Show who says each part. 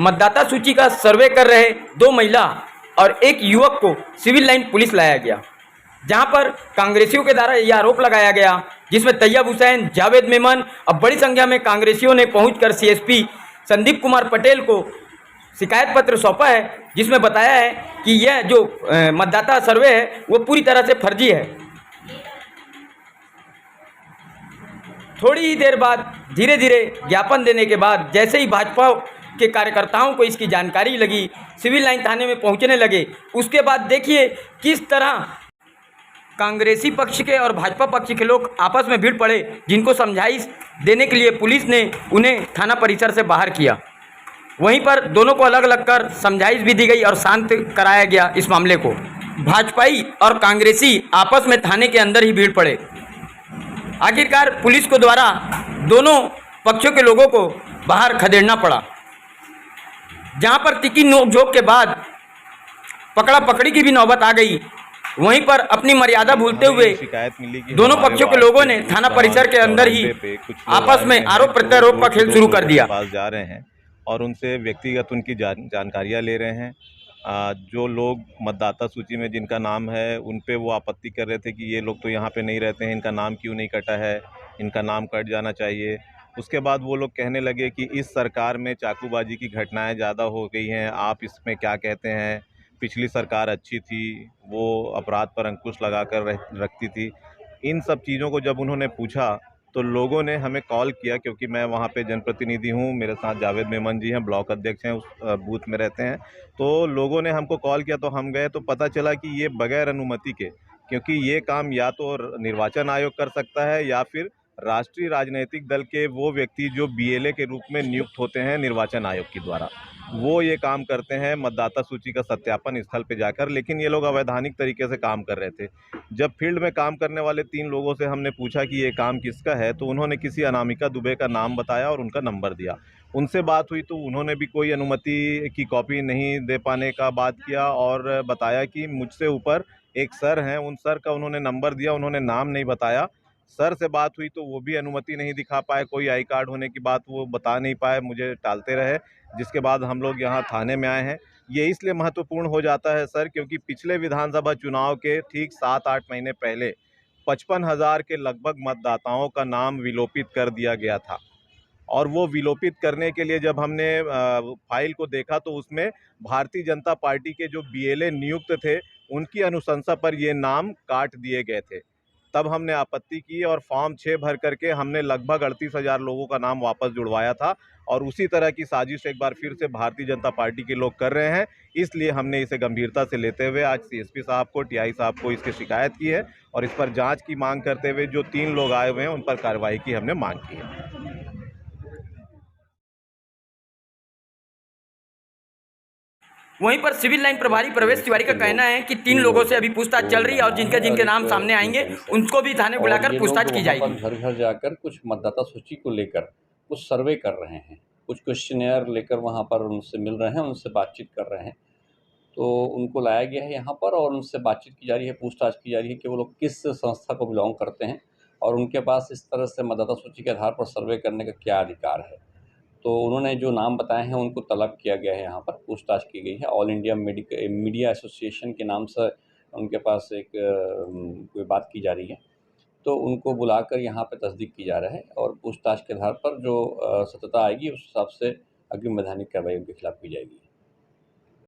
Speaker 1: मतदाता सूची का सर्वे कर रहे 2 महिला और एक युवक को सिविल लाइन पुलिस लाया गया, जहां पर कांग्रेसियों के द्वारा यह आरोप लगाया गया, जिसमें तैयब हुसैन, जावेद मेमन और बड़ी संख्या में कांग्रेसियों ने पहुंचकर सीएसपी संदीप कुमार पटेल को शिकायत पत्र सौंपा है, जिसमें बताया है कि यह जो मतदाता सर्वे है वो पूरी तरह से फर्जी है। थोड़ी ही देर बाद धीरे धीरे ज्ञापन देने के बाद जैसे ही भाजपा के कार्यकर्ताओं को इसकी जानकारी लगी, सिविल लाइन थाने में पहुंचने लगे। उसके बाद देखिए किस तरह कांग्रेसी पक्ष के और भाजपा पक्ष के लोग आपस में भीड़ पड़े, जिनको समझाइश देने के लिए पुलिस ने उन्हें थाना परिसर से बाहर किया। वहीं पर दोनों को अलग अलग कर समझाइश भी दी गई और शांत कराया गया इस मामले को। भाजपाई और कांग्रेसी आपस में थाने के अंदर ही भीड़ पड़े। आखिरकार पुलिस को द्वारा दोनों पक्षों के लोगों को बाहर खदेड़ना पड़ा, जहां पर तीखी नोकझोंक के बाद पकड़ा पकड़ी की भी नौबत आ गई। वहीं पर अपनी मर्यादा भूलते हुए
Speaker 2: शिकायत मिली कि
Speaker 1: दोनों पक्षों के लोगों ने थाना परिसर के अंदर ही आपस में आरोप प्रत्यारोप का खेल शुरू कर दिया।
Speaker 2: पास जा रहे हैं और उनसे व्यक्तिगत उनकी जानकारियां ले रहे हैं। जो लोग मतदाता सूची में जिनका नाम है उन पे वो आपत्ति कर रहे थे कि ये लोग तो यहाँ पे नहीं रहते हैं, इनका नाम क्यों नहीं कटा है, इनका नाम कट जाना चाहिए। उसके बाद वो लोग कहने लगे कि इस सरकार में चाकूबाजी की घटनाएं ज़्यादा हो गई हैं, आप इसमें क्या कहते हैं, पिछली सरकार अच्छी थी, वो अपराध पर अंकुश लगाकर रखती थी। इन सब चीज़ों को जब उन्होंने पूछा तो लोगों ने हमें कॉल किया, क्योंकि मैं वहाँ पे जनप्रतिनिधि हूँ, मेरे साथ जावेद मेमन जी हैं, ब्लॉक अध्यक्ष हैं, उस बूथ में रहते हैं। तो लोगों ने हमको कॉल किया तो हम गए तो पता चला कि ये बगैर अनुमति के, क्योंकि ये काम या तो निर्वाचन आयोग कर सकता है या फिर राष्ट्रीय राजनीतिक दल के वो व्यक्ति जो बीएलए के रूप में नियुक्त होते हैं निर्वाचन आयोग के द्वारा, वो ये काम करते हैं मतदाता सूची का सत्यापन स्थल पे जाकर। लेकिन ये लोग अवैधानिक तरीके से काम कर रहे थे। जब फील्ड में काम करने वाले 3 लोगों से हमने पूछा कि ये काम किसका है, तो उन्होंने किसी अनामिका दुबे का नाम बताया और उनका नंबर दिया। उनसे बात हुई तो उन्होंने भी कोई अनुमति की कॉपी नहीं दे पाने का बात किया और बताया कि मुझसे ऊपर एक सर हैं, उन सर का उन्होंने नंबर दिया, उन्होंने नाम नहीं बताया। सर से बात हुई तो वो भी अनुमति नहीं दिखा पाए, कोई आई कार्ड होने की बात वो बता नहीं पाए, मुझे टालते रहे। जिसके बाद हम लोग यहाँ थाने में आए हैं। ये इसलिए महत्वपूर्ण हो जाता है सर, क्योंकि पिछले विधानसभा चुनाव के ठीक 7-8 महीने पहले 55,000 के लगभग मतदाताओं का नाम विलोपित कर दिया गया था। और वो विलोपित करने के लिए जब हमने फाइल को देखा तो उसमें भारतीय जनता पार्टी के जो बीएलए नियुक्त थे उनकी अनुशंसा पर ये नाम काट दिए गए थे। तब हमने आपत्ति की और फॉर्म 6 भर करके हमने लगभग 38,000 लोगों का नाम वापस जुड़वाया था। और उसी तरह की साजिश एक बार फिर से भारतीय जनता पार्टी के लोग कर रहे हैं। इसलिए हमने इसे गंभीरता से लेते हुए आज सीएसपी साहब को, टीआई साहब को इसकी शिकायत की है और इस पर जांच की मांग करते हुए जो 3 लोग आए हुए हैं उन पर कार्रवाई की हमने मांग की है।
Speaker 1: वहीं पर सिविल लाइन प्रभारी प्रवेश तिवारी का कहना है कि 3 लोगों से अभी पूछताछ चल रही है और जिनके जिनके नाम सामने आएंगे उनको भी थाने बुलाकर पूछताछ की जाएगी।
Speaker 3: घर घर जाकर कुछ मतदाता सूची को लेकर कुछ सर्वे कर रहे हैं, कुछ क्वेश्चनेयर लेकर वहां पर उनसे मिल रहे हैं, उनसे बातचीत कर रहे हैं। तो उनको लाया गया है यहाँ पर और उनसे बातचीत की जा रही है, पूछताछ की जा रही है कि वो लोग किस संस्था को बिलोंग करते हैं और उनके पास इस तरह से मतदाता सूची के आधार पर सर्वे करने का क्या अधिकार है। तो उन्होंने जो नाम बताए हैं उनको तलब किया गया है, यहाँ पर पूछताछ की गई है। ऑल इंडिया मीडिया एसोसिएशन के नाम से उनके पास एक कोई बात की जा रही है, तो उनको बुलाकर यहाँ पे तस्दीक की जा रहा है और पूछताछ के आधार पर जो सत्यता आएगी उस हिसाब से अग्रिम वैधानिक कार्रवाई उनके खिलाफ की जाएगी।